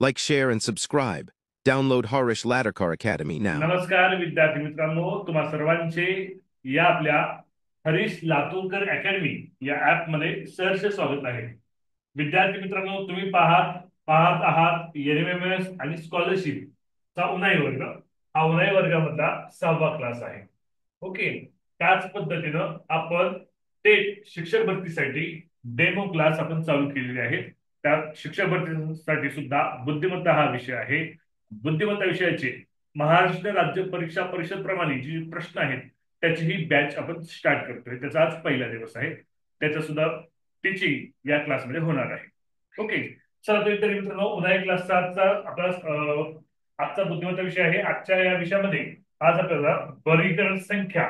Like, share, and subscribe. Download Harish Ladakar Academy now. नमस्कार विद्यार्थी मित्रांनो, तुम्हा सर्वांचे या आपल्या हरीश लातूरकर अकॅडमी या ऍप मध्ये सहर्ष स्वागत आहे. विद्यार्थी मित्रांनो, तुम्ही पाहत पाहत आहात एनएमएमएस आणि स्कॉलरशिप चा उन्हाळी वर्ग. हा उन्हाळी वर्गामधला 6वा क्लास आहे. ओके, त्याच पद्धतीनं आपण टेट शिक्षक भरतीसाठी डेमो क्लास आपण चालू केलेले आहेत. त्या शिक्षक भरतीसाठी सुद्धा बुद्धिमत्ता हा विषय आहे. बुद्धिमत्ता विषयाचे महाराष्ट्र राज्य परीक्षा परिषद प्रमाणे जी प्रश्न आहेत त्याची ही बॅच आपण स्टार्ट करतोय. त्याचा आज पहिला दिवस आहे. त्याचा सुद्धा टीचिंग या क्लासमध्ये होणार आहे. ओके, चला तर मित्रांनो, उन्हाळी क्लासचा आजचा बुद्धिमत्ता विषय आहे. आजच्या या विषयामध्ये आज आपल्याला वर्गीकरण संख्या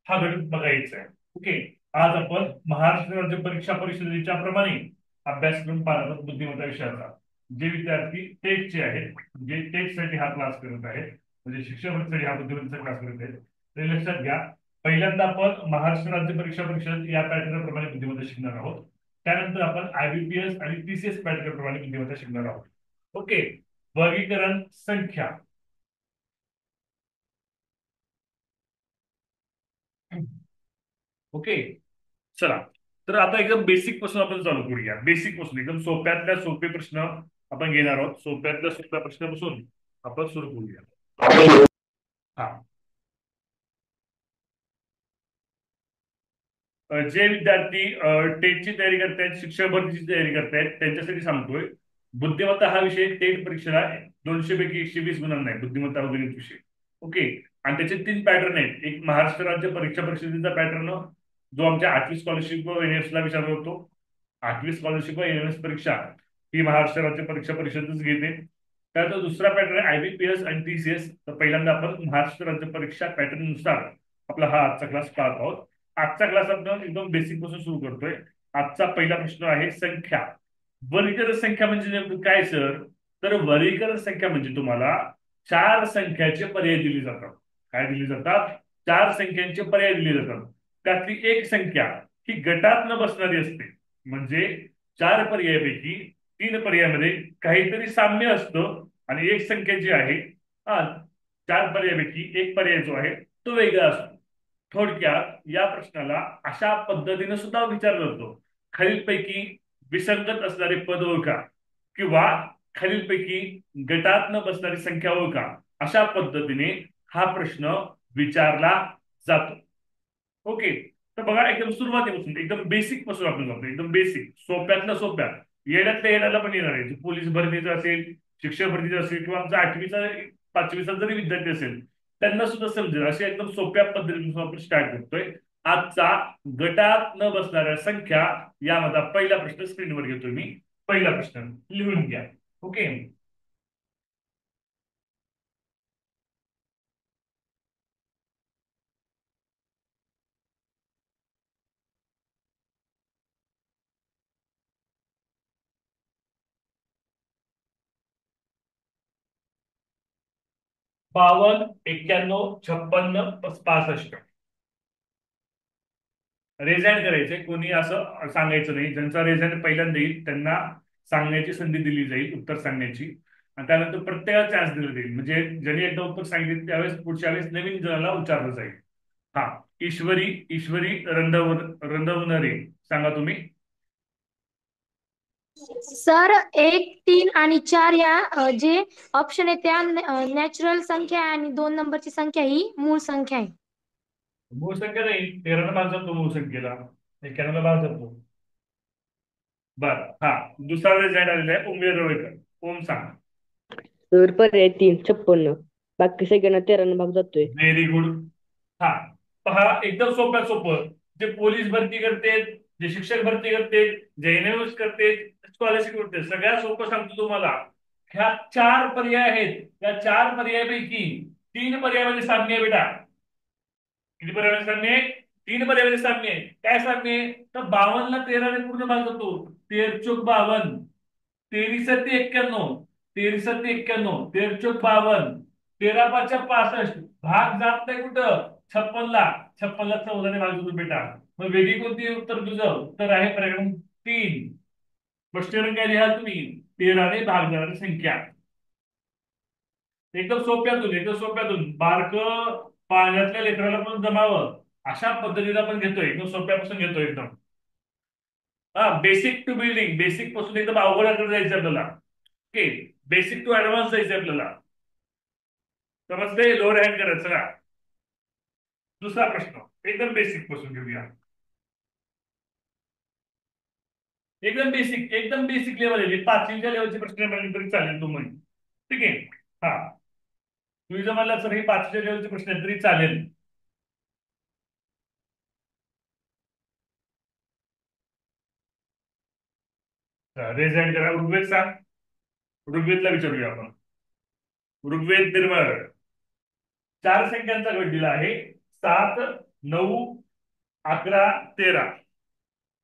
हा घटक बघायचा आहे. ओके, आज आपण महाराष्ट्र राज्य परीक्षा परिषदेच्या प्रमाणे अभ्यासक्रम पाहणार बुद्धिमत्ता विषयाचा. जे विद्यार्थी टेटचे आहेत, जे टेटसाठी हा क्लास करत आहेत, म्हणजे शिक्षणासाठी हा बुद्धिमत्तेचा क्लास करत आहेत, ते लक्षात घ्या. पहिल्यांदा आपण महाराष्ट्र राज्य परीक्षा परिषद या पॅटर्न प्रमाणे बुद्धिमत्ता शिकणार आहोत. त्यानंतर आपण आयबीपीएस आणि टीसीएस पॅटर्न प्रमाणे बुद्धिमत्ता शिकणार आहोत. ओके, वर्गीकरण संख्या. ओके, चला तर आता एकदम बेसिक पासून आपण चालू करूया. बेसिक पासून एकदम सोप्यातल्या सोपे प्रश्न आपण घेणार आहोत. सोप्यातल्या सोप्या प्रश्नापासून आपण सुरू करूया. हा, जे विद्यार्थी टेटची तयारी करतायत, शिक्षक भरतीची तयारी करतायत, त्यांच्यासाठी सांगतोय. बुद्धिमत्ता हा विषय टेट परीक्षेला 200 पैकी 120 गुणांना आहे. बुद्धिमत्ता वगैरे विषय. ओके, आणि त्याचे 3 पॅटर्न आहेत. एक महाराष्ट्र राज्य परीक्षा परिषदेचा पॅटर्न जो आमच्या 8वी स्कॉलरशिप व एनएफएस ला विचारला होतो. 8वी स्कॉलरशिप व एनएफएस परीक्षा ही महाराष्ट्र राज्य परीक्षा परिषदच घेते. त्यानंतर दुसरा पॅटर्न आहे आयबीपीएस आणि टीसीएस. तर पहिल्यांदा आपण महाराष्ट्र राज्य परीक्षा पॅटर्न नुसार आपला हा आजचा क्लास पाहत आहोत. आजचा क्लास आपण एकदम बेसिक पासून सुरू करतोय. आजचा पहिला प्रश्न आहे संख्या. वर्गीकरण संख्या म्हणजे नेमकं काय सर? तर वर्गीकरण संख्या म्हणजे तुम्हाला 4 संख्याचे पर्याय दिले जातात. काय दिले जातात? 4 संख्यांचे पर्याय दिले जातात. त्यातली एक संख्या ही गटात न बसणारी असते. म्हणजे 4 पर्यायापैकी 3 पर्यायामध्ये काहीतरी साम्य असतं आणि एक संख्या जी आहे, 4 पर्यायापैकी एक पर्याय जो आहे तो वेगळा असतो. थोडक्यात या प्रश्नाला अशा पद्धतीने सुद्धा विचारला जातो. खालीलपैकी विसंगत असणारे पद ओळखा किंवा खालीलपैकी गटात न बसणारी संख्या ओळखा. अशा पद्धतीने हा प्रश्न विचारला जातो. ओके, तर बघा एकदम सुरुवातीपासून एकदम बेसिक पासून आपण जातो. एकदम बेसिक, सोप्यातलं सोप्या, येण्यातल्या येण्याला पण येणार आहे. पोलीस भरतीचा असेल, शिक्षक भरतीचा असेल, किंवा आमचा 8वीचा 5वीचा जरी विद्यार्थी असेल त्यांना सुद्धा समजेल अशी एकदम सोप्या पद्धतीने आपण स्टार्ट करतोय. आजचा गटात न बसणाऱ्या संख्या यामध्ये पहिला प्रश्न स्क्रीनवर घेतोय मी. पहिला प्रश्न लिहून घ्या. ओके, 52, 91, 56, 65. रेझाईन करायचंय. कोणी असं सांगायचं नाही. ज्यांचा रेझाईन पहिल्यांदा येईल त्यांना सांगण्याची संधी दिली जाईल, उत्तर सांगण्याची. आणि त्यानंतर प्रत्येकाला चान्स दिला जाईल. म्हणजे ज्यांनी एकदा उत्तर सांगितले त्यावेळेस पुढच्या वेळेस नवीन जणाला विचारलं जाईल. हा, ईश्वरी ईश्वरी रंधवनरे सांगा तुम्ही. सर 1, 3 आणि 4 या जे ऑप्शन आहे त्या नॅचरल संख्या आणि 2 नंबरची संख्या ही मूळ संख्या आहे. मूळ संख्या नाही, 13 भाग जातो मूळ संख्येला, 91 भाग जातो. बर, हा, दुसरा रिझल्ट आलेला आहे उमेर रवेकर. ओम सांग. तर पर्याय 3, 56. बाकी सगळ्यांना 13 भाग जातोय. Very good. हा, पहा एकदम सोप्या सोपं. जे पोलीस भरती करते, जे शिक्षक भरती करते, जे एनएमएस करते, स्कॉलरशिप करते, सगळ्यात सोपं सांगतो तुम्हाला. ह्या 4 पर्याय आहेत. त्या 4 पर्यायापैकी 3 पर्यायामध्ये साम्य आहे बेटा. किती पर्यायामध्ये साम्य आहे? 3 पर्यायामध्ये साम्य आहे. काय साम्य आहे? तर 52 ला 13 ने पूर्ण भाग जातो. 13 चोक 52, 23 सत्ते 91, 23 सत्ते 91, 13 चोक 52, 13 पाचच्या 65. भाग जात नाही कुठं? 56 ला. 56 ला 14 ने भाग जातो बेटा. मग वेगळी कोणती उत्तर तुझं? उत्तर आहे पर्याय 3. स्पष्टीकरण काय लिहाल तुम्ही? 13ने भाग देणारी संख्या. एकदम सोप्यातून बारक पाण्यातल्या लेकराला पण जमावं अशा पद्धतीने आपण घेतोय. एकदम सोप्यापासून घेतोय एकदम. हा, बेसिक टू बिल्डिंग, बेसिक पासून एकदम अवघडाकडे जायचं आपल्याला. ओके, बेसिक टू ऍडव्हान्स जायचं आपल्याला. समजते? लोअर हँड करायचं. चला, दुसरा प्रश्न एकदम बेसिक पासून घेऊया. एकदम बेसिक लेवल आहे. 5वीच्या लेवलचे प्रश्न म्हणले तरी चालेल तुम्ही. ठीक आहे. हा, तुम्ही जर म्हणला सर हे 5वीच्या लेवलचे प्रश्न आहेत तरी चालेल. रेज हँड करा. ऋग्वेद सांग. ऋग्वेदला विचारूया आपण. ऋग्वेद निर्मळ 4 संख्यांचा गट दिला आहे. 7, 9, 11, 13.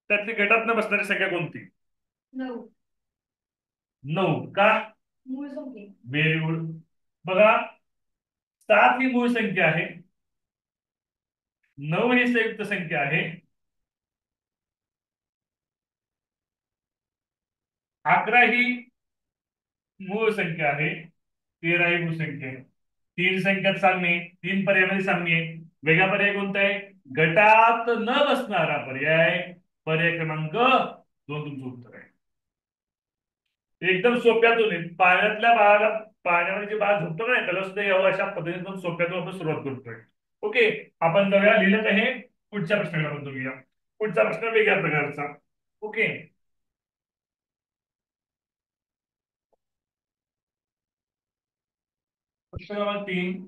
त्यातली गटात बसणारी संख्या कोणती? 9 का? Very good. बघा, 7 ही मूळ संख्या आहे. 9 ही संयुक्त संख्या आहे. 11 ही मूळ संख्या आहे. 13 ही मूळ संख्या आहे. 3 संख्यात सांगणे, 3 पर्यायामध्ये सांगणे. वेगळा पर्याय कोणता आहे? गटात न बसणारा पर्याय. पर्याय क्रमांक 2 तुमचं उत्तर आहे. एकदम सोप्यातून पाण्यातल्या बाळाला, पाण्यामध्ये जे बाळ झोपतो नाही त्याला सुद्धा यावं अशा पद्धतीने सोप्यातून आपण सुरुवात करतोय. ओके, आपण जाऊया लिहिलं आहे. पुढच्या प्रश्नाला बघूया. पुढचा प्रश्न वेगळ्या प्रकारचा. ओके, प्रश्न क्रमांक 3.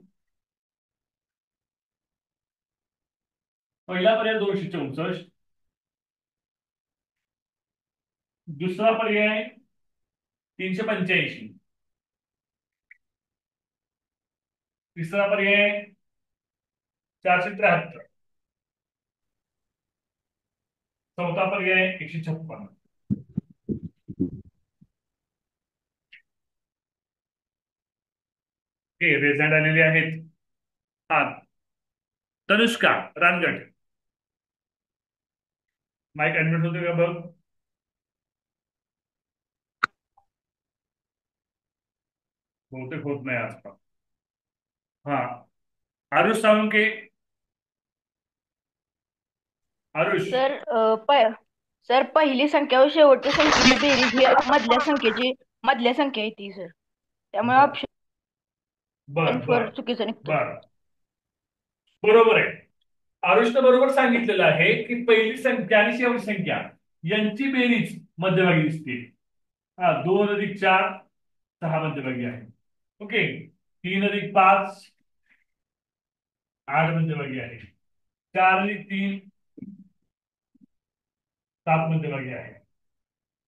पहिला पर्याय 264. दुसरा पर्याय 385. तिसरा पर्याय 473. चौथा पर्याय 156. रिझल्ट आलेले आहेत. हा, तनुष्का रानगड, माईक अनम्यूट होते का बघ. बहुतेक होत नाही आजकाल. हा, आरुष साळुंके. आरुष. सर पहिली संख्या व शेवटच्या संख्येची बेरीज ही मधल्या संख्या आहे ती सर. त्यामुळे ऑप्शन बर चुकीचं निघतो. बर, बरोबर आहे. आरुषनं बरोबर सांगितलेलं आहे की पहिली संख्या आणि शेवटची संख्या यांची बेरीज मध्यभागी दिसते. हा, 2 अधिक 4 6 मध्यभागी आहे. ओके, 3 अधिक 5 8 मध्यभागी आहे. 4 अधिक 3 7 मध्यभागी आहे.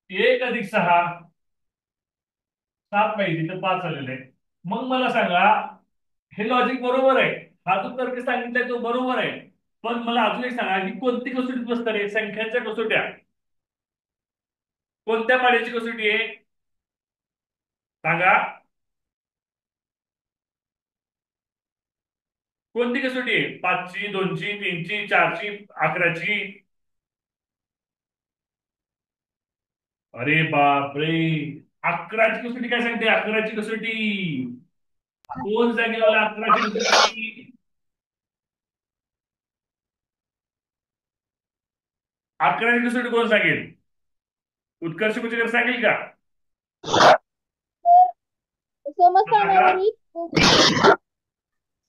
1 अधिक 6 7 पाहिजे तर 5 आलेले आहे. मग मला सांगा, हे लॉजिक बरोबर आहे. हा जो तर्क सांगितलाय तो बरोबर आहे. पण मला अजून एक सांगा की कोणती कसोटी बसतात आहे? संख्यांच्या कसोट्या. कोणत्या पाड्याची कसोटी आहे सांगा? कोणती कसोटी आहे? 5ची, 2ची, 3ची, 4ची, 11ची? अरे बापरे, 11ची कसोटी काय सांगते? 11ची कसोटी कोण सांगेल मला? 11ची कसोटी 11ची कसोटी कोण सांगेल? उत्कर्ष कुचेकर सांगेल का?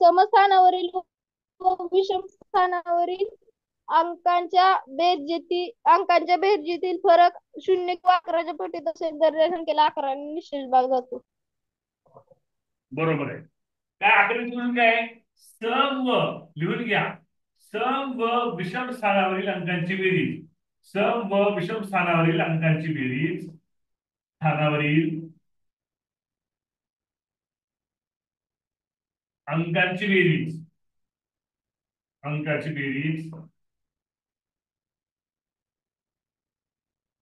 समस्थानावरील व विषम स्थानावरील अंकांच्या बेरजेतील फरक 0 किंवा 11च्या पटीत असेल तर त्या संख्येला 11 ने निश्चित भाग जातो. बरोबर आहे. काय 11ची म्हणून काय? सम व, लिहून घ्या, सम व विषम स्थानावरील अंकांची बेरीज. सम व विषम स्थानावरील अंकांची बेरीज. स्थानावरील अंकांची बेरीज. अंकाची बेरीज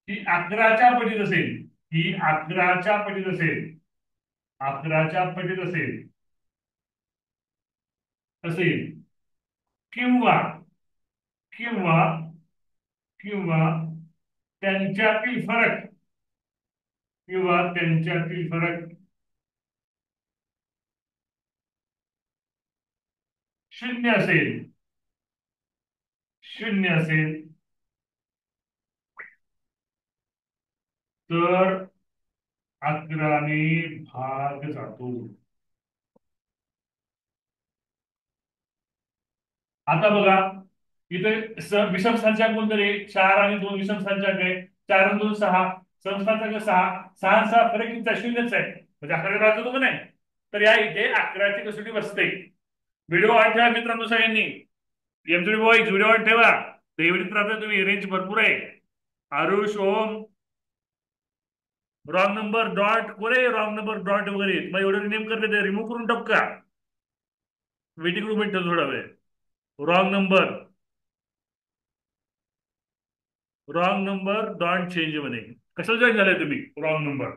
ही 11च्या पटीत असेल. ही 11च्या पटीत असेल. 11च्या पटीत असेल किंवा किंवा किंवा त्यांच्यातील फरक किंवा त्यांच्यातील फरक 0 असेल, 0 असेल तर 11ने भाग जातो. आता बघा इथे विषम संख्याक कोणतं रे? 4 आणि 2 विषम संख्याक आहे. 4 आणि 2 6, समसंख्याक 6, 6 आणि 6 फरक कितीचा? 0च आहे, म्हणजे 11 भाग जातो का नाही? तर या इथे 11ची कसोटी बसते. व्हिडिओ ऑन ठेवा मित्रांनो सगळ्यांनी. एमसीडी बॉईज व्हिडिओ ऑन ठेवा. फेवरिट राहता तुम्ही, रेंज भरपूर आहे. आरुष, ओम, रॉंग नंबर डॉट कोरे, रॉंग नंबर डॉट वगैरे मग एवढं नेम करते ते रिमूव्ह करून टाक का? वेटिंग रूम ठेव थोडा वेळ. रॉंग नंबर डॉट चेंज मध्ये कशाला जॉईन झाले तुम्ही? Wrong number.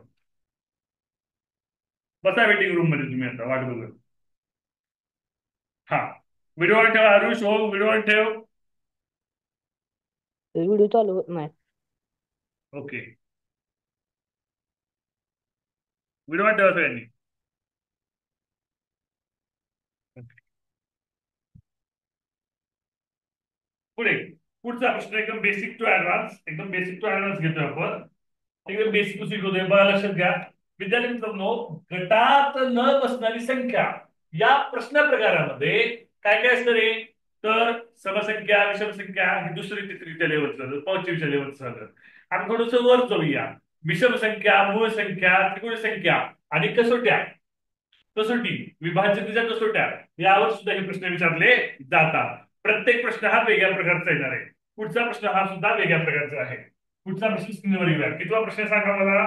बसा वेटिंग रूम मध्ये तुम्ही आता वाट बघत. हा, व्हिडिओ ऑन ठेवा. आरुष, ओम, व्हिडिओ ऑन ठेव. व्हिडिओ चालू होत नाही. ओके, व्हिडिओ ऑन ठेवा सगळ्यांनी. पुढे पुढचा प्रश्न एकदम बेसिक टू ऍडव्हान्स, घेतोय आपण. एकदम बेसिक टू शिकवतोय, बघा लक्षात घ्या. विद्यार्थी मित्रांनो, गटात न बसणारी संख्या या प्रश्न प्रकारामध्ये काय काय असतं रे? तर समसंख्या, विषमसंख्या ही दुसरी तिसरीच्या लेवलचं झालं, पाचवीच्या लेवलचं झालं. आपण थोडस वर जाऊया. विषमसंख्या, मूळ संख्या, त्रिकोणी संख्या आणि कसोट्या, विभाज्यतेच्या कसोट्या यावर सुद्धा हे प्रश्न विचारले जातात. प्रत्येक प्रश्न हा वेगळ्या प्रकारचा येणार आहे. पुढचा प्रश्न हा सुद्धा वेगळ्या प्रकारचा आहे. पुढचा प्रश्न स्क्रीनवर येऊया. कितवा प्रश्न सांगा मला?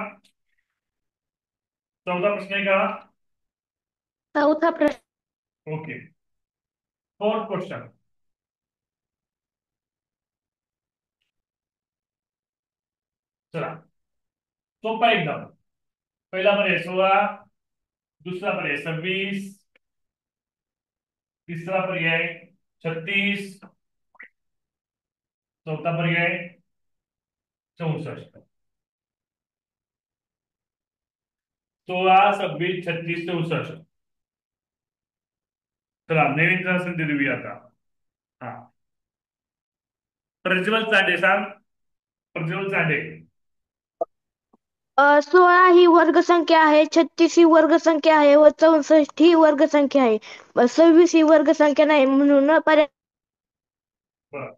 14 प्रश्न आहे का? चौथा प्रश्न. Okay, 4th question. चला, सोपा एकदम. पहिला पर्याय 16, दुसरा पर्याय 26, तिसरा पर्याय 36, चौथा पर्याय 64. 16, 26, 36, 64. चला नवीन संधी देऊया आता. हा, प्रज्वल चांडे सांग. प्रज्वल चांडे. 16 ही वर्गसंख्या आहे, 36 ही वर्गसंख्या आहे व 64 ही वर्गसंख्या आहे. 26 ही वर्गसंख्या नाही म्हणून पर्याय. बरं,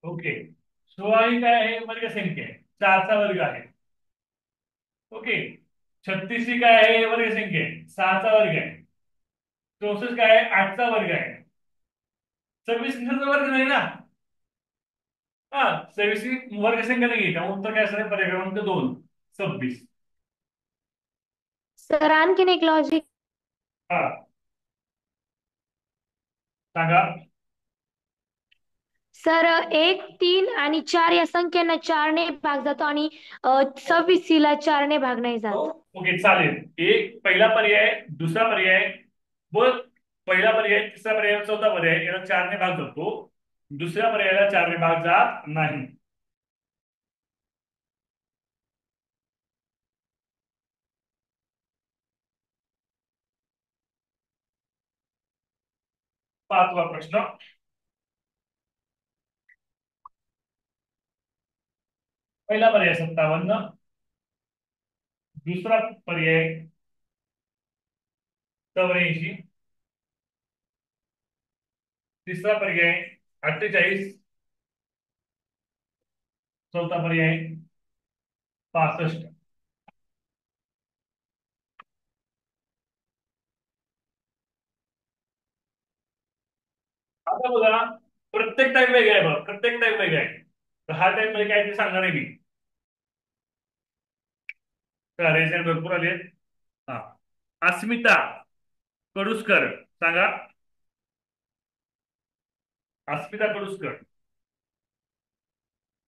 ओके. 16 ही काय आहे? वर्गसंख्या आहे, 4चा वर्ग आहे. ओके. 36 ही काय आहे? वर्गसंख्या आहे, 6चा वर्ग आहे. 64 काय आहे? 8चा वर्ग आहे. 26 कशाचा वर्ग नाही ना? हा, 26 ही वर्गसंख्या नाही, त्यामुळे उत्तर काय असणार? पर्याय क्रमांक 2, 26. सर आणखीन एक लॉजिक. हा, सांगा. सर 1, 3 आणि 4 या संख्यांना 4ने भाग जातो आणि 26 हिला 4ने भाग नाही जात. ओके, चालेल. एक पहिला पर्याय, दुसरा पर्याय, व पहिला पर्याय, तिसरा पर्याय, चौथा पर्याय याला 4ने भाग जातो. दुसऱ्या पर्यायाला 4ने भाग जात नाही. पाचवा प्रश्न. पहिला पर्याय 57, दुसरा पर्याय 84, तिसरा पर्याय 48, चौथा पर्याय 65. आता बघा, प्रत्येक टाईप वेगळा आहे. बघ, प्रत्येक टाईप वेगळा आहे. तर हा टाईप मध्ये काय ते सांगणार आहे मी. रेजन भरपूर आले. हा, अस्मिता कडुसकर सांगा. अस्मिता कडुसकर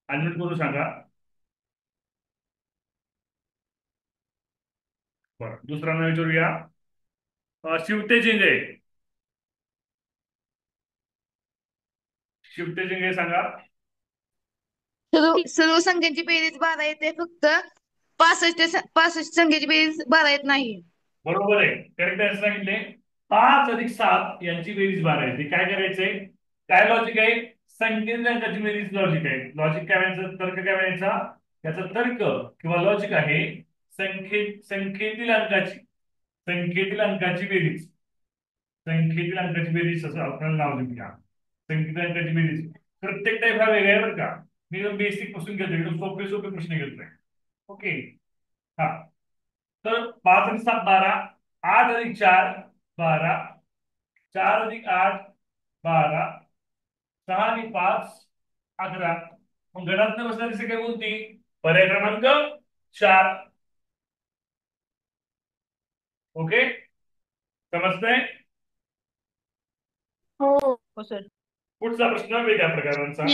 अनम्यूट करून सांगा. बरं, दुसरा नाव विचारूया. शिवते जिंगे. शिफ्ट जिंगे सांगा. सर्व संख्यांची बेरीज 12 येते, फक्त 65 संख्येची बेरीज 12 येत नाही. बरोबर आहे, करेक्ट आन्सर सांगितले. 5 अधिक 7 यांची बेरीज 12 येते. काय करायचंय, काय लॉजिक आहे, संख्येतील अंकाची बेरीज लॉजिक आहे. लॉजिक काय म्हणायचं, तर्क काय म्हणायचा, त्याचा तर्क किंवा लॉजिक आहे संख्येतील अंकाची बेरीज. संख्येतील अंकाची बेरीज असं आपल्याला नाव देऊया. संख्येतील अंकाची बेरीज. प्रत्येक टाईप हा वेगळा आहे बरं का. मी एकदम बेसिक पासून घेतोय, एकदम सोपे सोपे प्रश्न घेतोय. ओके. हा, तर 5 अधिक 7 12, 8 अधिक 4 12, 4 अधिक 8 12, 6 आणि 5 11. मग गणात बसणारी संख्या कोणती, पर्याय क्रमांक 4. ओके, समजतंय. हो सर. पुढचा प्रश्न वेगळ्या प्रकारांचा.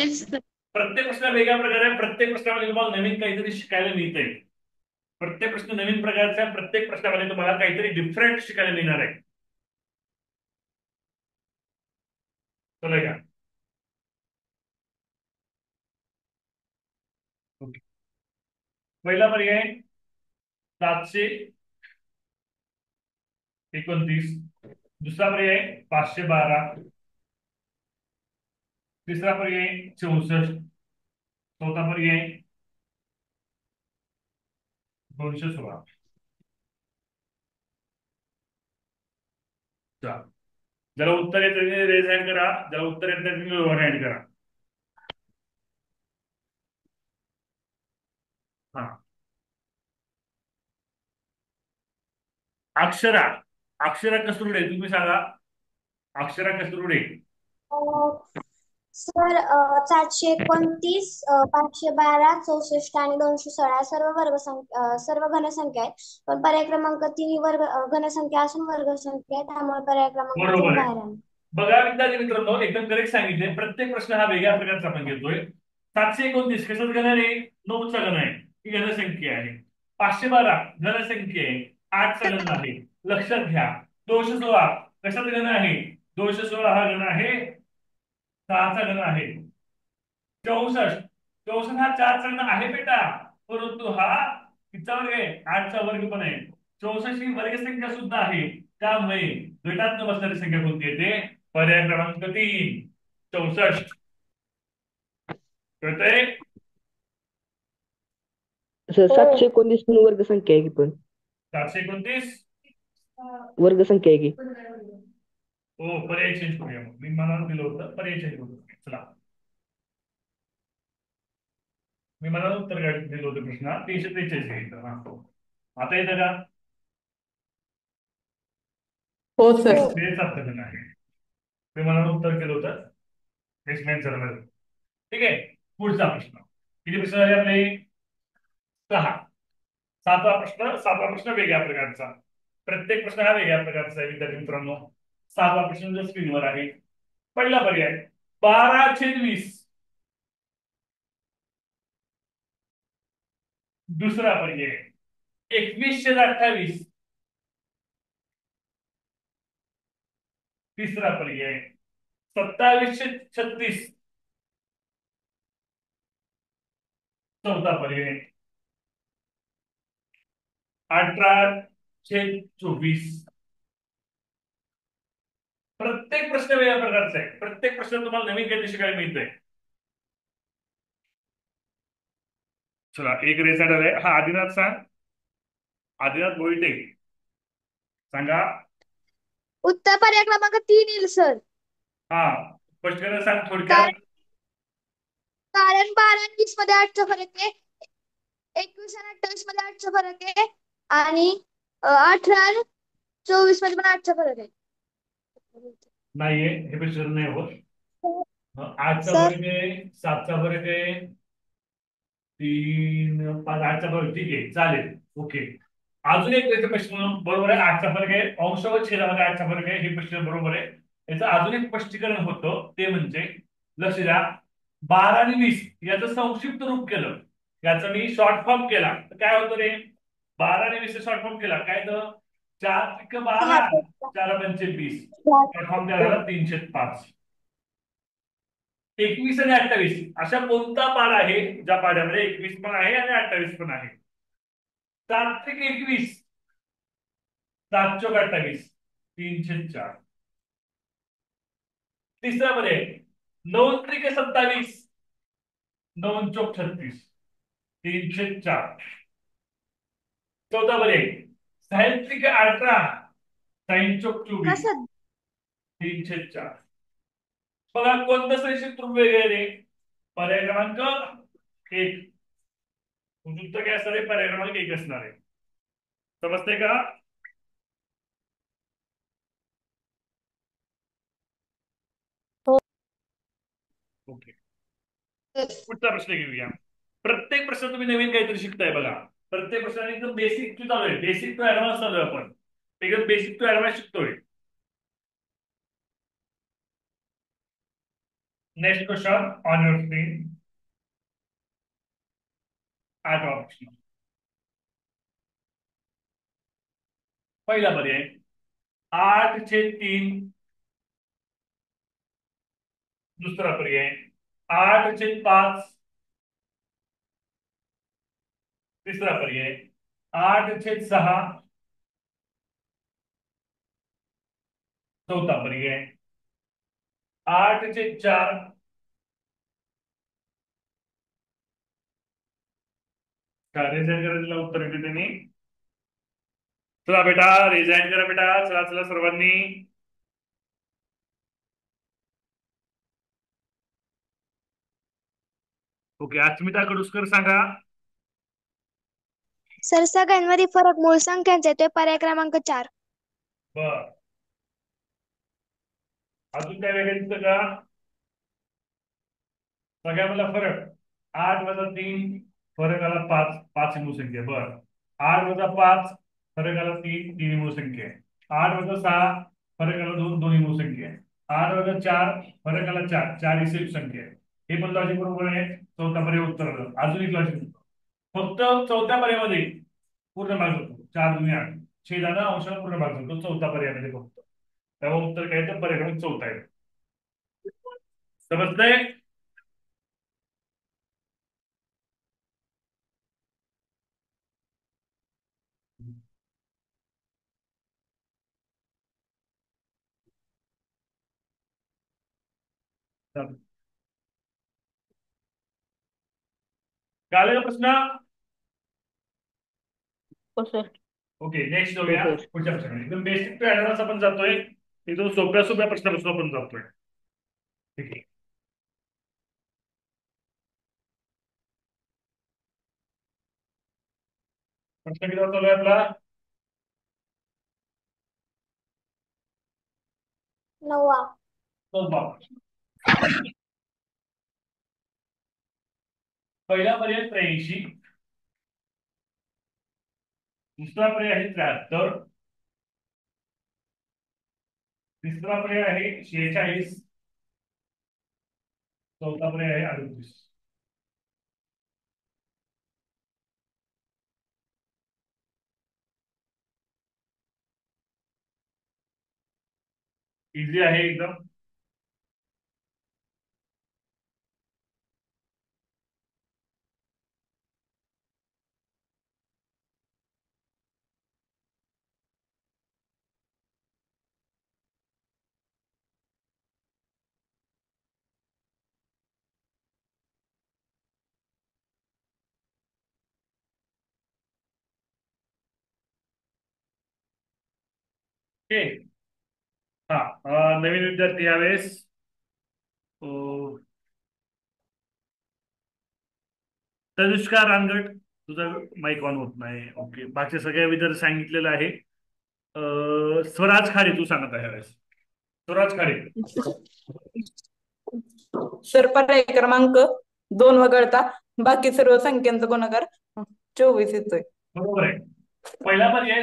प्रत्येक प्रश्न वेगळ्या प्रकारे, प्रत्येक प्रश्नामध्ये तुम्हाला नवीन काहीतरी शिकायला मिळतंय. प्रत्येक प्रश्न नवीन प्रकारच्या, प्रत्येक प्रश्नामध्ये तुम्हाला काहीतरी डिफरंट शिकायला मिळणार आहे. चला का. ओके, पहिला पर्याय 729. दुसरा पर्याय 512. तिसरा पर्याय 64. चौथा पर्याय 216. ज्याला उत्तर येत त्यांनी रेज हँड करा, ज्याला उत्तर येत नाही त्यांनी लोअर हँड करा. हा, अक्षरा कसरुडे, तुम्ही सांगा. अक्षरा कसरुडे. सर 729, 512, 64 आणि 216 सर्व घनसंख्या आहेत. पण पर्याय क्रमांक 3 ही घनसंख्या असून वर्गसंख्या आहे, त्यामुळे पर्याय क्रमांक 3 बरोबर आहे. बाहेर आहे. बघा विद्यार्थी मित्रांनो, एकदम करेक्ट सांगितले. प्रत्येक प्रश्न हा वेगळ्या प्रकारचा आपण घेतोय. 729 कशाच घन आहे, 9चा घन आहे, ही घनसंख्या आहे. 512 घनसंख्या आहे, 8चा घन आहे. लक्षात घ्या. 216 कशाच घन आहे, 216 हा घन आहे, 6चा घन आहे. 64 हा 4चा घन आहे बेटा, परंतु हा कितीचा वर्ग आहे, 8चा वर्ग पण आहे. 64 ही वर्गसंख्या सुद्धा आहे, त्यामुळे गटात न बसणारी संख्या कोणती येते, पर्याय क्रमांक 3 64. कळतंय. सर 729 पण वर्गसंख्या आहे की, पण 729 वर्गसंख्या आहे की. हो, पर्याय चेंज करूया. मग मी मला दिलं होतं, पर्याय चेंज करू. चला, मी मला उत्तर दिलं होतं प्रश्न 343 घेतलं. आता येतं का. हो सर. तेच आपलं आहे, ते मला उत्तर केलं होतं एक्सप्लेन करण्यामध्ये. ठीक आहे. पुढचा प्रश्न, किती प्रश्न झाले आपले, 6. सातवा प्रश्न वेगळ्या प्रकारचा. प्रत्येक प्रश्न हा वेगळ्या प्रकारचा आहे विद्यार्थी मित्रांनो. 7वा प्रश्न जो स्क्रीनवर आहे. पहिला पर्याय 12/20. दुसरा पर्याय 21/28. तिसरा पर्याय 27/36. चौथा पर्याय 18/24. प्रत्येक प्रश्न वेगळ्या प्रकारचा आहे. प्रत्येक प्रश्न तुम्हाला नवीन काहीतरी शिकायला मिळतंय. चला, एक रेसाड आहे. हा आदिनाथ सांग. आदिनाथ बोईटे सांगा. उत्तर पर्याय क्रमांक 3 येईल सर. हा, स्पष्टीकरण सांग थोडक्यात. कारण 12 आणि 20 मध्ये 8चा फरक आहे, 21 आणि 28 मध्ये 8चा फरक आहे, आणि 18 आणि 24 मध्ये पण 8चा फरक आहे. नाहीये, हे स्पष्टीकरण नाही होत. 8चा सर. फरक आहे, 7चा फरक आहे, 3 5 8चा फरक. ठीक आहे, चालेल. ओके. अजून एक त्याचा प्रश्न बरोबर आहे, 8चा फरक आहे. अंश व छेदामध्ये 8चा फरक आहे, हे प्रश्न बरोबर आहे. याचं अजून एक स्पष्टीकरण होतं, ते म्हणजे लक्ष द्या, 12 आणि 20 याचं संक्षिप्त रूप केलं, याचा मी शॉर्ट फॉर्म केला तर काय होतं रे, 12 आणि 20 शॉर्ट फॉर्म केला काय, तर 4×12 4×25 शॉर्ट फॉर्म द्यायला 305. 21 आणि 28 अशा कोणता पाढ आहे ज्या पाढ्यामध्ये 21 पण आहे आणि 28 पण आहे? 7 त्रिक 21, 7 चौक 28, 3/4. तिसरा पर्याय 9 त्रिक 27, 9 चौक 36, 3/4. चौथा पर्याय 6 त्रिक 18, 6 चौक 24, 3/4. बघा कोणतं संख्येचे ध्रुव वेगळे रे? पर्याय क्रमांक 1. उत्तर काय असणार आहे? पर्याय क्रमांक 1 असणार आहे. समजतंय का? हो. ओके, पुढचा प्रश्न घेऊया. प्रत्येक प्रश्न तुम्ही नवीन काहीतरी शिकताय बघा. प्रत्येक प्रश्न एकदम बेसिक टू चालू आहे, बेसिक टू ऍडव्हान्स चालू आहे. आपण एकदम बेसिक टू ऍडव्हान्स शिकतोय. Next question on your screen. 8वा प्रश्न. पहिला पर्याय 8/3. दुसरा पर्याय 8/5. तिसरा पर्याय 8/6. चौथा पर्याय 8/4. रिझाईन करायला उत्तर येते त्यांनी. चला बेटा रिझाईन करा बेटा. चला चला सर्वांनी. ओके, अस्मिता कडुसकर सांगा. सर सगळ्यांमध्ये फरक मूळ संख्यांचा येतोय, पर्याय क्रमांक 4. बर, अजून काय वेगळं दिसतं का? सगळ्यामधला फरक 8-3 फरक आला 5, 5 ही मूळ संख्या. बर, 8-5 फरक आला 3, 3 ही मूळ संख्या आहे. 8-6 फरक आला 2, 2 ही मूळ संख्या आहे. 8-4 फरक आला 4, 4 ही सेम संख्या आहे. हे पण लॉजिक बरोबर आहे. चौथा पर्याय उत्तर आलं. अजून एक लॉजिक फक्त चौथ्या पर्यायामध्ये पूर्ण भाग होतो. 4-2-8 छेदानं अंशानं पूर्ण भाग होतो चौथा पर्यायामध्ये फक्त. तेव्हा उत्तर काय तर पर्याय क्रमांक 4 आहे. समजतंय? कळलं का प्रश्न? हो सर. ओके, नेक्स्ट जाऊया हो, सर. पुढच्या प्रश्नाकडे. एकदम बेसिक टू ऍडव्हान्स आपण जातोय. एकदम सोप्या सोप्या प्रश्नापासून आपण जातोय. ठीक आहे. प्रश्न किती चालू आहे आपला? 9वा. 9वा. पहिला पर्याय 83. दुसरा पर्याय आहे 73. तिसरा पर्याय आहे 46. चौथा पर्याय आहे 38. इझी आहे एकदम. ओके. हा, नवीन विद्यार्थी यावेळेस तनुष्का रानगट, तुझा माईक ऑन होत नाही. ओके, बाकी सगळ्या विद्यार्थी सांगितलेलं आहे. स्वराज खाडे तू सांगत आहे यावेळेस. स्वराज खाडे. सर पर्याय क्रमांक 2 वगळता बाकी सर्व संख्यांचा गुणाकार 24 येतोय. बरोबर आहे. पहिला पर्याय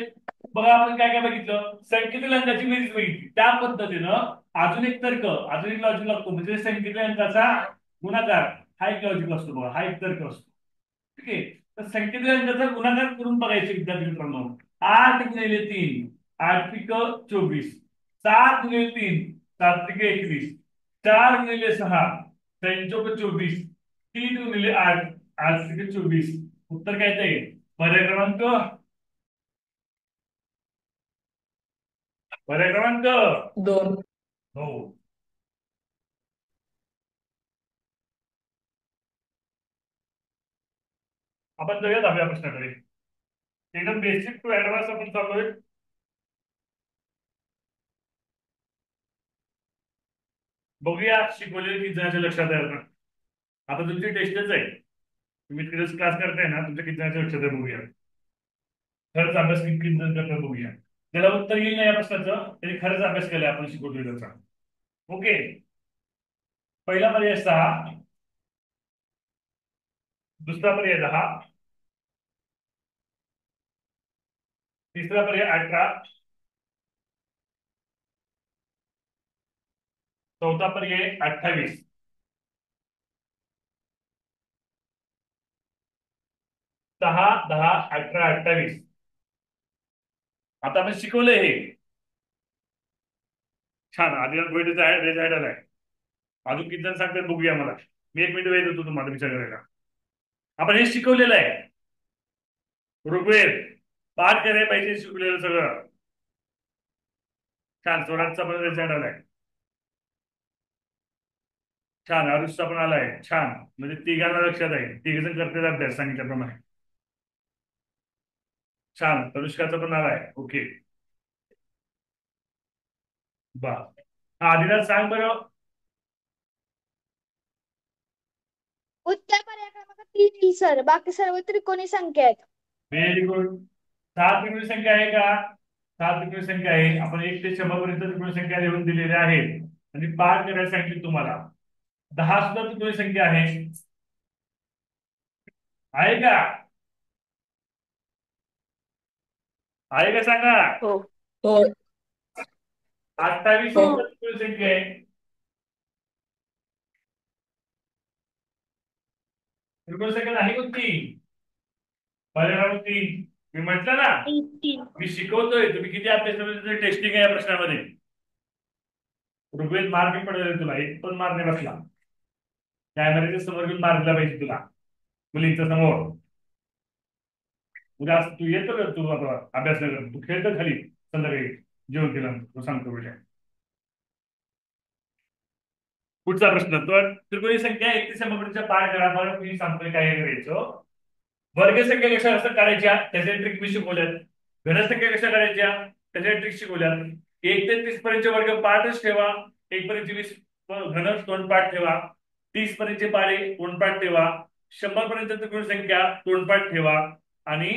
बघा, आपण काय काय बघितलं? संख्येतील अंकाची बेरीज बघितली. त्या पद्धतीनं अजून एक तर्क, अजून एक लॉजिक लागतो. म्हणजे संख्येतील अंकाचा गुणाकार हा एक लॉजिक असतो बघा, हा एक तर्क असतो. ठीक आहे. तर संख्येतील अंकाचा गुणाकार करून बघायचे विद्यार्थी मित्रांनो. 8×3 8×24, 7×3 7×21, 4×6 3 × 24 3 × 8 8 × 24 उत्तर काय येते पर्याय क्रमांक पर्याय क्रमांक 2. हो. आपण जाऊया 10व्या प्रश्नाकडे. एकदम बेसिक टू ऍडव्हान्स आपण चाललोय. बघूया शिकवलेले किती जणांच्या लक्षात आहे आता. आता तुमची टेस्टच आहे. तुम्ही तिकडेच क्लास करताय ना, तुमच्या किती जणांच्या लक्षात आहे बघूया. खरंच अभ्यास किती जण करतात बघूया. त्याला उत्तर येईल नाही या प्रश्नाचं तरी खरंच अभ्यास केलाय आपण शिकवतोय त्याचा. ओके. पहिला पर्याय 6, दुसरा पर्याय 10, तिसरा पर्याय 18, चौथा पर्याय 28, 6, 10, 18, 28. आता आपण शिकवलंय हे छान. आधी रेजायड आलाय. अजून किती जण सांगतात बघूया मला. मी 1 मिनिट वेळ देतो तुम्हाला विचार करायला. आपण हे शिकवलेलं आहे. ऋग्वेद पाठ करायला पाहिजे शिकवलेलं सगळं. छान. स्वराजचा पण रिझल्ट आलाय. छान. आरुषचा पण आलाय. छान. म्हणजे तिघांना लक्षात आहे. 3 जण करतात अभ्यास सांगितल्याप्रमाणे. छान. तनुष्काचा पण आलाय. ओके. बा हा आदिनाथ सांग बरं. उत्तर पर्याय क्रमांक 3 येईल सर. बाकी सर्व त्रिकोणी संख्या आहेत. Very good. 7 त्रिकोणी संख्या आहे का? 7 त्रिकोणी संख्या आहे. आपण 1 ते 100 पर्यंत त्रिकोणी संख्या लिहून दिलेल्या आहेत आणि पाठ करायला सांगितली तुम्हाला. 10 सुद्धा त्रिकोणी संख्या आहे का? आहे का सांगा? हो. 28 हो. सुद्धा त्रिकोणी संख्या आहे. त्रिकोणी संख्या नाही कोणती? पर्याय होती. मी म्हटलं ना मी शिकवतोय. तुम्ही किती अभ्यास टेस्टिंग आहे या प्रश्नामध्ये. ऋग्वेद मार्क पडेल तुला. 1 पण मार्क नाही बसला. कॅमेऱ्याच्या समोर घेऊन मार्क दिला पाहिजे तुला मुलींच्या समोर. उद्या तू येतो का? तू आता अभ्यास नाही करत. तू खेळतो खाली संध्याकाळी जेवण केल्यानंतर सांगतो विषय. पुढचा प्रश्न. तर त्रिकोणी संख्या 1 ते 100 पाठ करा. मी सांगतोय काय करायचं. वर्गसंख्या कशा असं काढायच्या त्याच्या ट्रिक मी शिकवल्यात. घनसंख्या कशा काढायच्या त्याच्या ट्रिक शिकवल्यात. 1 ते 30 पर्यंत वर्ग पाठच ठेवा. 1 पर्यंत 20 घन 2 पाठ ठेवा. 30 पर्यंतचे पाढे 2 पाठ ठेवा. 100 पर्यंत त्रिकोणी संख्या 2 पाठ ठेवा आणि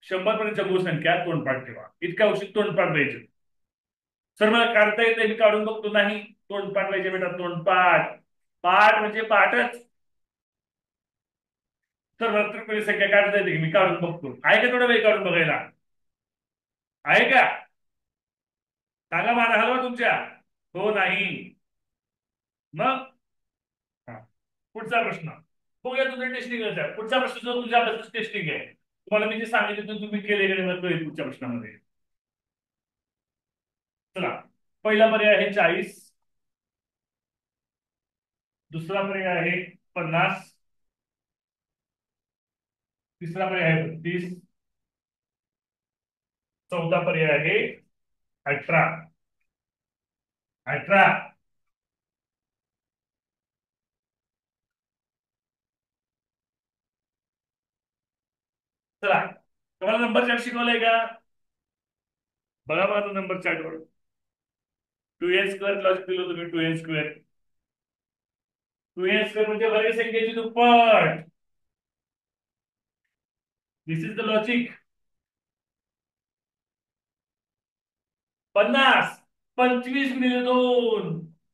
100 पर्यंत मूळ संख्या 2 पाठ ठेवा. इतक्या औषध 2 पाठ द्यायचे. सर मला काढता येत मी काढून बघतो. नाही 2 पाठ पाहिजे बेटा. 2 पाठ. पाठ म्हणजे पाठच. तर त्रिकोणी संख्या काढता येते की मी काढून बघतो. आहे का थोडा वेळ काढून बघायला? आहे का? सांगा मला. हलवा तुमच्या. हो नाही मग पुढचा प्रश्न बघूया. तुमचं टेस्टिंग आहे. पुढचा प्रश्न जो तुमच्या अभ्यासाचं टेस्टिंग आहे. तुम्हाला मी जे सांगितलं तुम्ही केले पुढच्या प्रश्नामध्ये. चला पहिला पर्याय आहे 40, दुसरा पर्याय आहे 50, तिसरा पर्याय आहे 32, चौथा पर्याय आहे 18. 18. चला तुम्हाला नंबर चार्ट शिकवलाय का? बघा बघा नंबर चार्टवर. 2n² लॉजिक दिलं तुम्ही. 2n². 2n² म्हणजे वर्ग संख्येची दुप्पट. दिस इज द लॉजिक. 50 25 × 2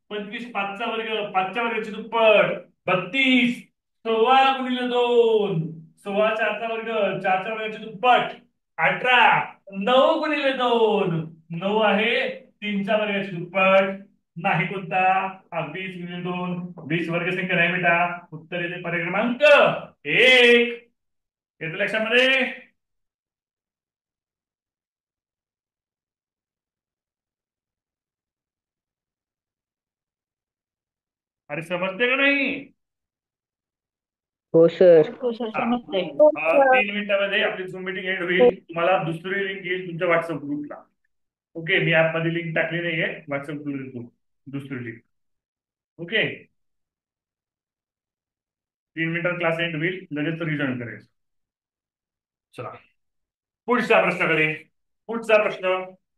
25 5चा वर्ग 5च्या वर्गाची दुप्पट. 32 16 × 2 16 4चा वर्ग 4च्या वर्गाची दुप्पट. 18 9 × 2 9 आहे 3च्या वर्गाची दुप्पट. नाही कोणता? 20 × 2 20 वर्गसंख्या नाही बेटा. उत्तर येते पर्याय क्रमांक 1. येतं लक्षामध्ये? अरे समजते का नाही? हो सर. हो सर हा. समजतंय. 3 मिनिटामध्ये आपली झूम मीटिंग एंड होईल. तुम्हाला दुसरी लिंक येईल तुमच्या व्हॉट्सअप ग्रुपला. ओके, मी ऍपमध्ये लिंक टाकली नाहीये, व्हॉट्सअप ग्रुप दुसरी लिंक. ओके, 3 मिनिटात क्लास एंड होईल, लगेच रिजॉईन करायचं. चला पुढच्या प्रश्नाकडे. पुढचा प्रश्न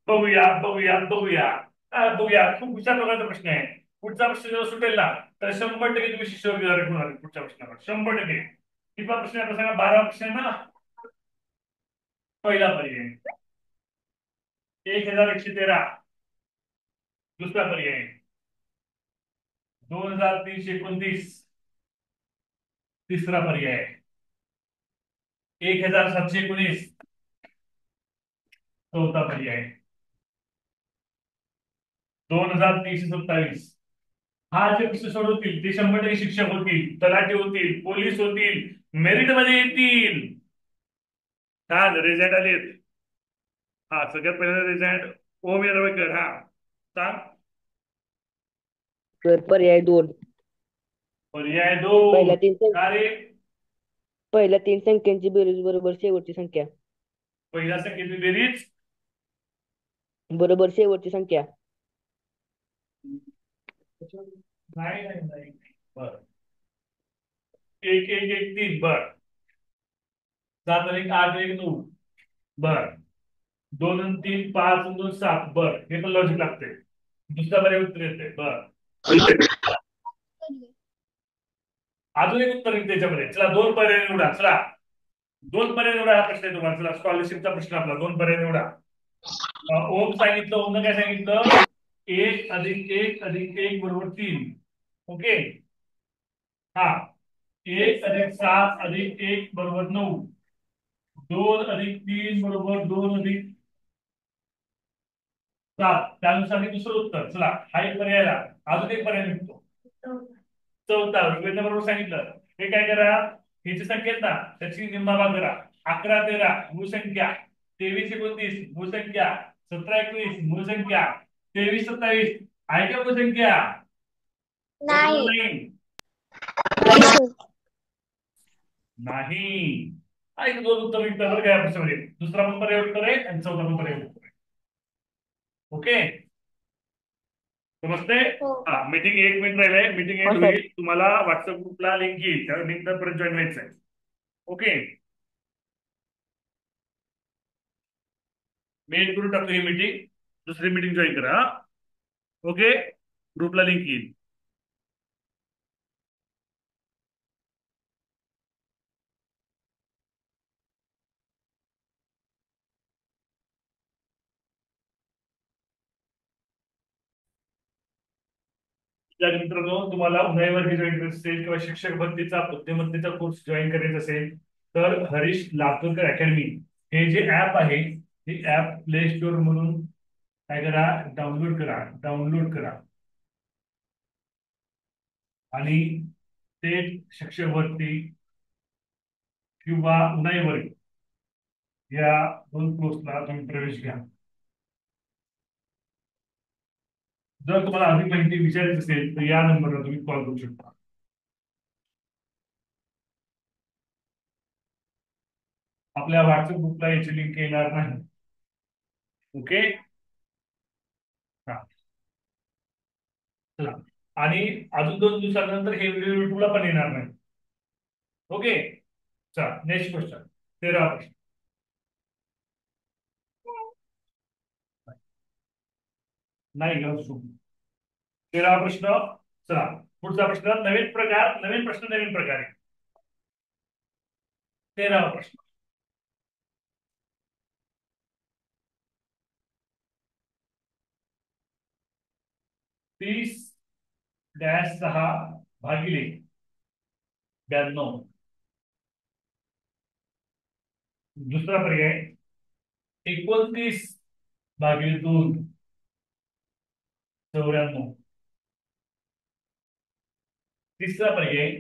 बघूया बघूया बघूया. बघूया, खूप हुशार प्रकारचा प्रश्न आहे. पुढचा प्रश्न जेव्हा सुटेल ना तर 100% तुम्ही शिष्यवृत्ती डायरेक्ट होणार आहे पुढच्या प्रश्नावर. 100%. कितवा प्रश्न आहे? सांगा. 12वा प्रश्न आहे ना. पहिला पर्याय 1113. दुसरा पर्याय 2329. तिसरा पर्याय 1719. चौथा पर्याय 2327. हा जे प्रश्न सोडवतील ते 100% शिक्षक होतील, तलाठी होतील, पोलीस होतील, मेरिट मध्ये येतील. छान रिझल्ट आलेत. हा सगळ्यात पहिला रिझल्ट ओम येरवकर. हा सांग. सर पर्याय 2. पर्याय पहिल्या 2. तीन का रे? पहिल्या 3 संख्यांची बेरीज बरोबर शेवटची संख्या. पहिल्या संख्येची बेरीज बरोबर शेवटची संख्या. नाही नाही नाही. बर 1113. बर 7 आणि 8 1 9. बर 2 आणि 3 5 आणि 2 7. बर हे पण लॉजिक लागते. दुसऱ्या पर्याय उत्तर येते. बर अजून एक उत्तर येते त्याच्यामध्ये. चला 2 पर्याय निवडा. चला 2 पर्याय निवडा. हा प्रश्न आहे तुम्हाला. चला स्कॉलरशिपचा प्रश्न आपला. 2 पर्याय निवडा. ओम सांगितलं. ओमनं काय सांगितलं? 1 अधिक 1 अधिक 1 बरोबर 3. ओके. हा 1 अधिक 7 अधिक 1 बरोबर 9. 2 अधिक 3 बरोबर 2 अधिक 7. त्यानुसार हे दुसरं उत्तर. चला हा एक पर्याय आला. अजून एक पर्याय निघतो. चौथा ऋग्वेदने बरोबर सांगितलं. हे काय करा, ही जी संख्या आहेत ना त्याची निम्मा करा. 11 13 मूळ संख्या, 23 29 मूळ संख्या, 17 21 मूळ संख्या, 23 27 आहे का मूळ संख्या? नाही. नाही. ऐक 2 उत्तर निघतात बरं का या प्रश्नामध्ये. दुसरा पण पर्याय उत्तर आहे आणि चौथा पण पर्याय उत्तर आहे. ओके समजते? हा मीटिंग 1 मिनिट राहिलंय. मीटिंग एंड होईल. तुम्हाला व्हॉट्सअप ग्रुपला लिंक येईल. त्या लिंक परत जॉईन व्हायचं आहे. ओके मी एंड करून टाकतो ही मीटिंग. दुसरी मीटिंग जॉईन करा. ओके ग्रुपला लिंक येईल. मित्रांनो तुम्हाला उन्हाळी जॉईन करायचं असेल किंवा शिक्षक भरतीचा बुद्धिमत्तेचा कोर्स जॉईन करायचा असेल तर हरीश लातूरकर अकॅडमी हे जे ऍप आहे हे ऍप प्ले स्टोर म्हणून काय करा, डाउनलोड करा आणि ते शिक्षक भरती किंवा उन्हाळी वर्ग या 2 कोर्सला तुम्ही प्रवेश घ्या. जर तुम्हाला अधिक माहिती विचारायची असेल तर या नंबरला तुम्ही कॉल करू शकता. आपल्या व्हॉट्सअप ग्रुपला याची लिंक येणार नाही. ओके हा चला. आणि अजून 2 दिवसानंतर हे व्हिडिओ युट्यूबला पण येणार नाही. ओके चला नेक्स्ट क्वेश्चन. 13वा प्रश्न. नाही का 13वा प्रश्न. चला पुढचा प्रश्न. नवीन प्रश्न नवीन प्रकारे. 13वा प्रश्न. तीस डॅश 6 भागिले 92. दुसरा पर्याय 29 भागिले 2 94. तिसरा पर्याय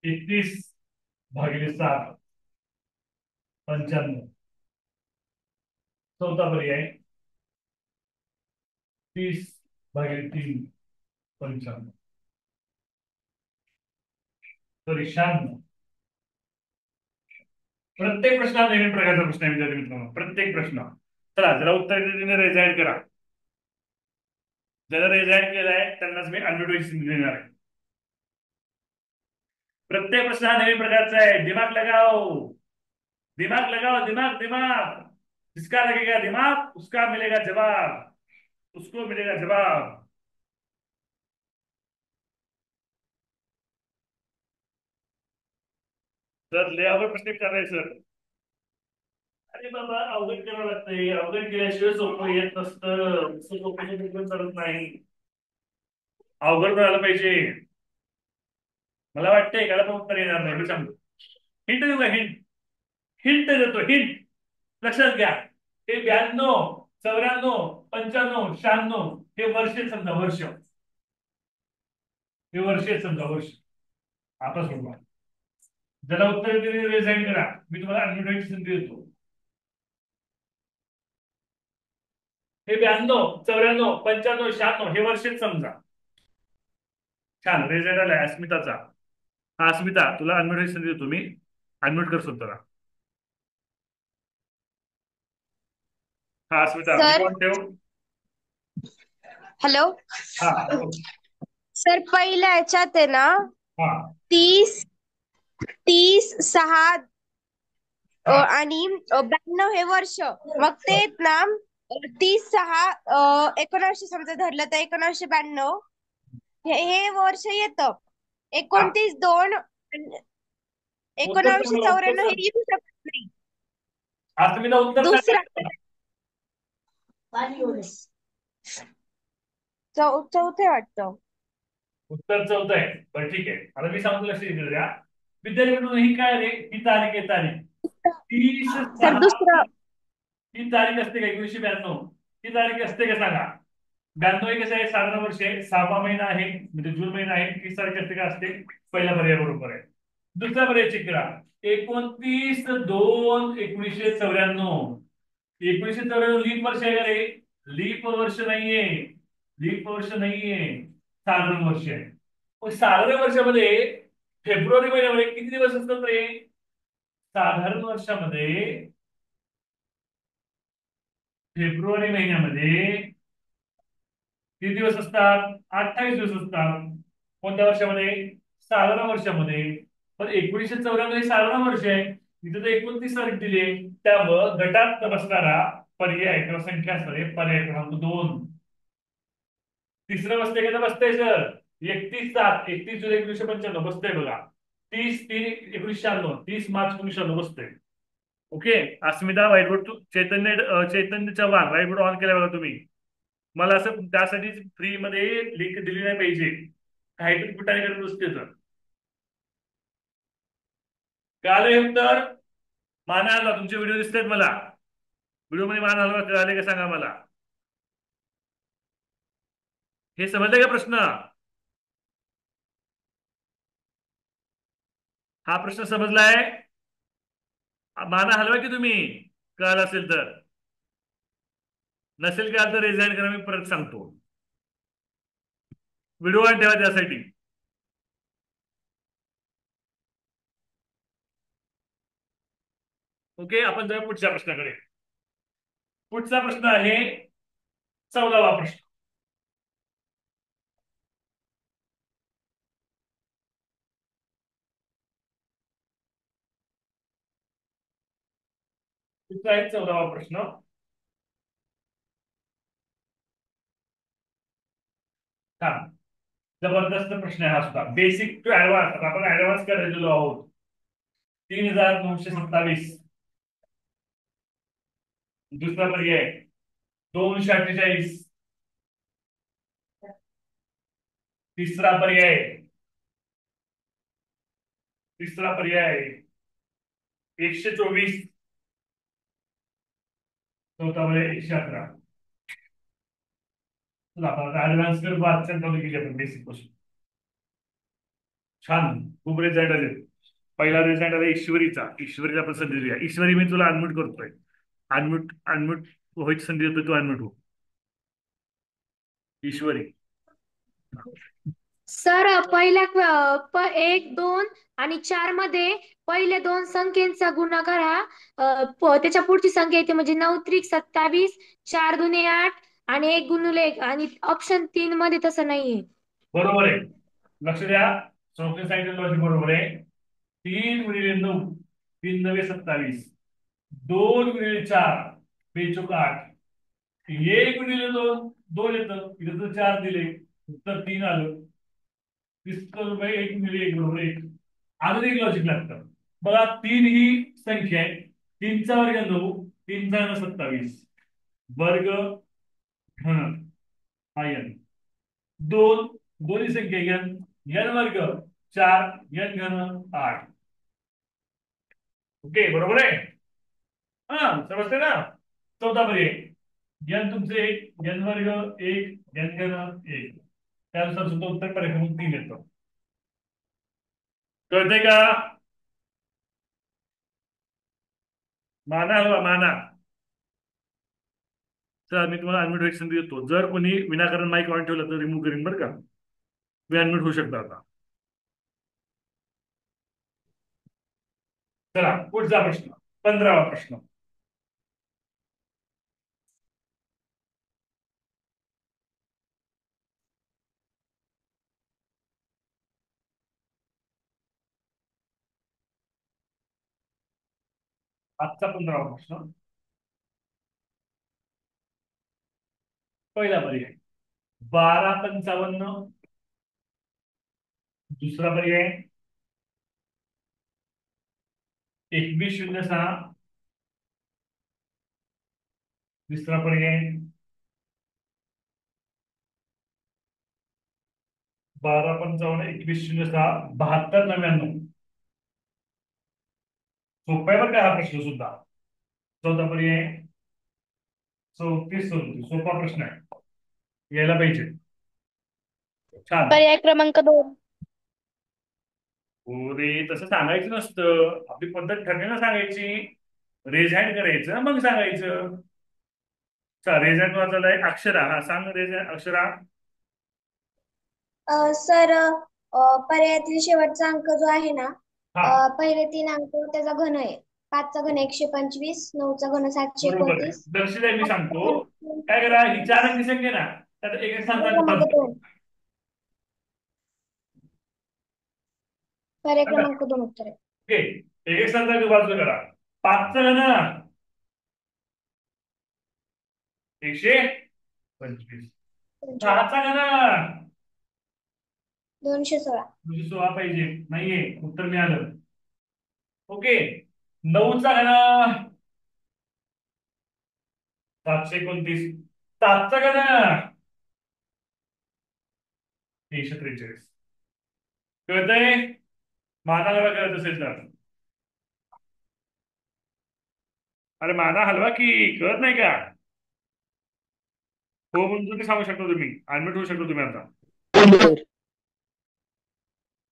31 भागिले 7 95. चौथा पर्याय 30 भागिले 3 55 सॉरी 96. प्रत्येक प्रश्न हा नवीन प्रकारचा प्रश्न आहे विद्यार्थी मित्रांनो. प्रत्येक प्रश्न. चला जरा उत्तर रेजाईड करा. ज्याला रेजाईड केलाय त्यांनाच मी अनम्यूट संधी देणार आहे. प्रत्येक प्रश्न हा नवीन प्रकारचा आहे. दिमाग लगाओ, दिमाग लगाओ, दिमाग दिमाग. जिसका लगेगा दिमाग उसका मिलेगा जवाब, उसको मिलेगा जवाब. सर लय अवघड प्रश्न विचारलाय सर. अरे बाबा अवघड करावं लागतंय. अवघड केल्याशिवाय सोपं येत नसतं. सोपं करत नाही. अवघड करायला पाहिजे. मला वाटतं एखादा पण उत्तर येणार नाही. मी सांगतो. हिंट देऊ का? हिंट हिंट देतो. हिंट लक्षात घ्या. हे 92, 94, 95, 96 हे वर्ष समजा. वर्ष हे वर्ष समजा. वर्ष. आता सोडवा. ज्याला उत्तर रिझाईन करा. मी तुम्हाला अनम्यूट संधी देतो. हे 92, 94, 95, 96 हे वर्षच समजा. छान रिझल्ट आलाय अस्मिताचा. हा अस्मिता तुला अनम्यूट संधी देतो मी. अनम्यूट कर स्वतःला. हा अस्मिता सर. कोण ठेव. हॅलो हा सर, पहिल्या याच्यात आहे ना हा 30, 6 आणि 92 हे वर्ष. मग ते ना 30, 6, 1900 समजा धरलं तर 1992 हे वर्ष येतं. 29, 2, 1994 हे येऊ शकत नाही. अस्मिता उत्तर दुसरा सांगा. चौथे वाटतं. उत्तर 4 आहे. बरं ठीक आहे. आता मी सांगतो लक्ष द्या. विद्यार्थी म्हणून ही काय रे? ही तारीख आहे. तारीख 30, सर 6 दुसरं ही तारीख असते का? 1992 ही तारीख असते का सांगा. 92 हे कसं आहे? साधारण वर्ष आहे. 6वा महिना आहे म्हणजे जून महिना आहे. 30 तारीख असते का? असते. पहिला पर्याय बरोबर आहे. दुसरा पर्याय चेक करा. 29, 2, 1994. 1994 लीप वर्ष आहे का रे? लीप वर्ष नाहीये. लीप वर्ष नाहीये. साधारण वर्ष आहे. मग साधारण वर्षामध्ये फेब्रुवारी महिन्यामध्ये किती दिवस असतात रे? साधारण वर्षामध्ये फेब्रुवारी महिन्यामध्ये किती दिवस असतात? 28 दिवस असतात. कोणत्या वर्षामध्ये? साधारण वर्षामध्ये. पण 1994 हे साधारण वर्ष आहे. इथे तर 29 तारीख दिली आहे. त्यामुळं गटात बसणारा पर्याय किंवा संख्या असणारे पर्याय क्रमांक 2. तिसरं बसतंय का? बसतंय सर. 31, 7, 31 जुलै 1995 बसतंय बघा. 30, 3, 1996, 30 मार्च 1996 बसतंय. Okay. Asmita whiteboard Chaitanya Chavan whiteboard on केला बघा तुम्ही. मला असं त्यासाठी फ्री मध्ये लिंक दिली नाही पाहिजे. काहीतरी कुठे करत नसते तर कळाले उत्तर. मान हलवा. तुमचे व्हिडिओ दिसतात मला. व्हिडिओ मध्ये मान हलवा. कळाले का सांगा मला. हे समजलं का प्रश्न? हा प्रश्न समजलाय? माना हलवा की तुम्ही कळालं असेल तर. नसेल का तर रिझाईन करा. मी परत सांगतो. व्हिडिओ ऑन ठेवा त्यासाठी. ओके. आपण जाऊया पुढच्या प्रश्नाकडे. पुढचा प्रश्न आहे 14वा प्रश्न. पुढचा आहे 14वा प्रश्न. जबरदस्त प्रश्न आहे हा सुद्धा. Basic to advance. आपण ऍडव्हान्स करायचो आहोत. 3927. दुसरा पर्याय 248. तिसरा पर्याय 124. चौथा पर्याय 111. ऍडव्हान्स कर केली आपण बेसिक पासून. छान. खूप रिझल्ट आले. पहिला रिझल्ट आला ईश्वरीचा. ईश्वरीला आपण संधी देऊया. ईश्वरी मी तुला अनम्यूट करतोय. अनम्यूट व्हायची संधी देतोय. तू अनम्यूट हो ईश्वरी. सर एक 2 आणि 4 मध्ये पहिले दोन संख्येचा गुणाकार हा त्याच्या पुढची संख्या येते म्हणजे 9 त्रिक 27, 4 दुने 8 आणि 1 गुणिले 1 आणि ऑप्शन 3 मध्ये तसं नाहीये. बरोबर आहे. लक्ष द्या. चौथी सांगितलं लॉजिक बरोबर आहे. 3 × 9 3 9 27, 2 × 4 बेचोक 8, 1 × 2 2 येतं, इथं तर 4 दिले, उत्तर 3 आलं. 30 1 बरोबर 1. अजून एक लॉजिक लागतं बघा. 3 ही संख्या आहे. 3चा वर्ग 9, 3चा घन 27, वर्ग घन हा n. 2 दोन्ही संख्या n वर्ग 4 n घन 8. ओके बरोबर आहे. हा समजते ना. चौथा पर्याय n तुमचे 1 n वर्ग 1 n घन 1. त्यानुसार सुद्धा उत्तर पर्याय 3 येतं. कळतंय का? माना हवा माना. सर मी तुम्हाला अनम्यूट व्हायची संधी देतो. जर कोणी विनाकारण माईक ऑन ठेवलं तर रिमूव्ह करीन बरं का. तुम्ही अनम्यूट होऊ शकता आता. चला पुढचा प्रश्न 15वा प्रश्न. आजचा 15वा प्रश्न. पहिला पर्याय 12×55. दुसरा पर्याय 2106. तिसरा पर्याय 12×55 2106 7299. सोपा आहे बरं का हा प्रश्न सुद्धा. चौथा पर्याय 3437. सोपा प्रश्न आहे, यायला पाहिजे. छान. पर्याय क्रमांक 2. हो रे, तसं सांगायचं नसतं. आपली पद्धत ठरली ना सांगायची. रेज हँड करायचं मग सांगायचं. रेज हँड वाजवलाय अक्षरा. हा सांग रेज अक्षरा. सर पर्यायातील शेवटचा अंक जो आहे ना, हा पहिले 3 अंक त्याचा घन आहे. 5चा घन 125, 9चा घन बरोबर आहे. 729. लक्ष द्या मी सांगतो. काय करा, ही 4 अंकी संख्या ना त्यात एक एक सांगता क्रमांक 2. पर्याय क्रमांक 2 उत्तर आहे. ओके, एक एक सांगता बाजू करा. 5चा घन 125, 6चा घन 216. 216 पाहिजे. नाहीये, उत्तर मिळालं. ओके, 9चा घन 729, 7चा घन 343. कळतंय? माना हलवा करत असेल तर. अरे माना हलवा की कळत नाही का? हो म्हणून तुम्ही सांगू शकता. तुम्ही अनम्यूट होऊ शकता तुम्ही आता.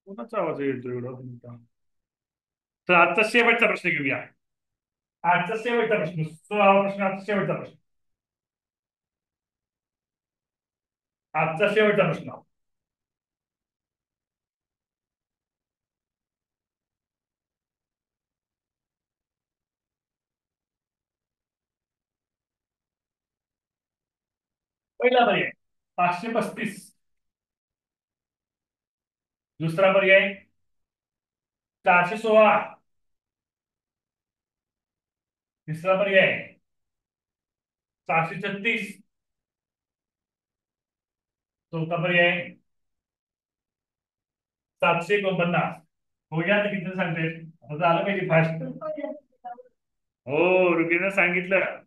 कोणाचा आवाज येतो एवढा तुमचा? तर आजचा शेवटचा प्रश्न घेऊया. आजचा शेवटचा प्रश्न 16वा प्रश्न. आजचा शेवटचा प्रश्न. आजचा शेवटचा प्रश्न. पहिला पर्याय 535. दुसरा पर्याय 416. तिसरा पर्याय 436. चौथा पर्याय 749. बघूया आता किती सांगते. आता आलं पाहिजे फास्ट. हो रुबीनं सांगितलं.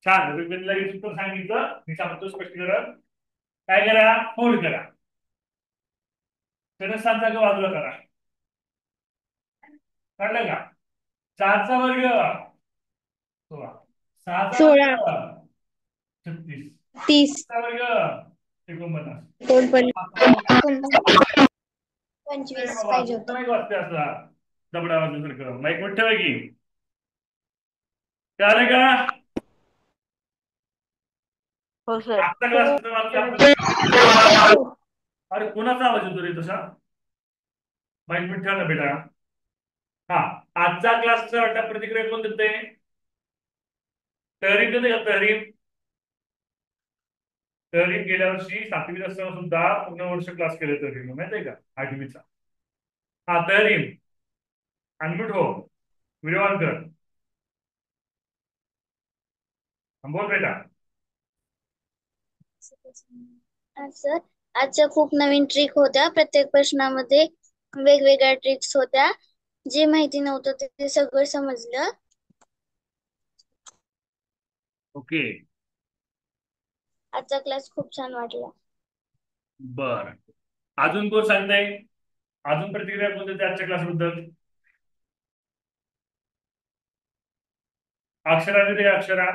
छान. रुबीन लगेच उत्तर सांगितलं. मी सांगतो स्पष्टीकरण. काय करा, फोल्ड करा. चतुर्थांचा बाजूला करा. कळलं का? 4चा वर्ग 16, 6चा वर्ग 36, 30. चा वर्ग 49. 25 पाहिजे होतं. नाही वाटते असा दबडा वाजल्यासारखं. माईक मोठं ठेवा की. कळलं का? हो सर. आजचा क्लास अरे कोणाचा आवाज येतो रे तसा? माईक मिनिट ठेवा ना बेटा. हा, आजचा क्लासचा वाटा प्रतिक्रिया कोण देते? तहरीर देते का तहरीर? तहरीर गेल्या वर्षी 7वीत असताना सुद्धा पूर्ण वर्ष क्लास केले तहरीर, माहित आहे का 8वीचा. हा तहरीर, अनम्यूट हो, व्हिडिओ ऑन कर. बोल बेटा. सर, आजच्या खूप नवीन ट्रिक होत्या. प्रत्येक प्रश्नामध्ये वेगवेगळ्या ट्रिक्स होत्या. जे माहिती नव्हतं ते सगळं समजलं. ओके, आजचा क्लास खूप छान वाटला. बर. अजून कोण सांगताय? अजून प्रतिक्रिया कोण देते आजच्या क्लास बद्दल? अक्षरा देते का? अक्षरा.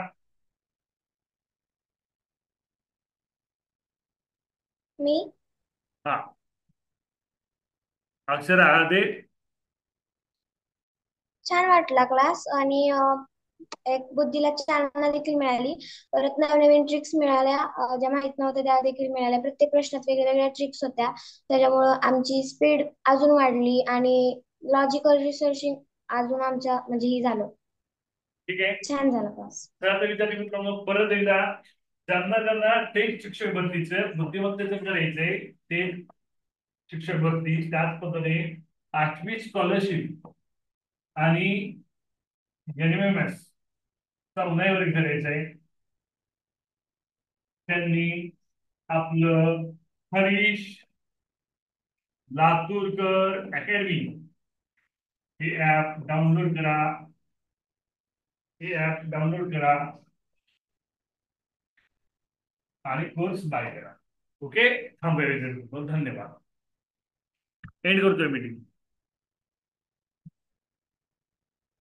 मी हा, अक्षरा दे. छान वाटला क्लास आणि एक बुद्धीला चालना देखील मिळाली. परत नवनवीन ट्रिक्स मिळाल्या, ज्या माहित नव्हत्या त्या देखील मिळाल्या. प्रत्येक प्रश्नात वेगवेगळ्या ट्रिक्स होत्या. त्याच्यामुळं आमची स्पीड अजून वाढली आणि लॉजिकल रिसर्चिंग अजून आमच्या म्हणजे ही झालं. ठीक आहे. छान झाला क्लास. तर विद्यार्थी मित्रांनो, परत एकदा ज्यांना ज्यांना टेक शिक्षक भरतीचं बुद्धिमत्तेचं करायचंय ते शिक्षक भरती, त्याच पद्धतीने 8वी स्कॉलरशिप आणि एनएमएमएस चा उन्हाळी वर्ग करायचा आहे. त्यांनी आपलं हरीश लातूरकर अकॅडमी हे ऍप डाउनलोड करा. हे ऍप डाउनलोड करा आणि कोर्स बाय करा. ओके, थांबूया. धन्यवाद. एंड करतोय मीटिंग.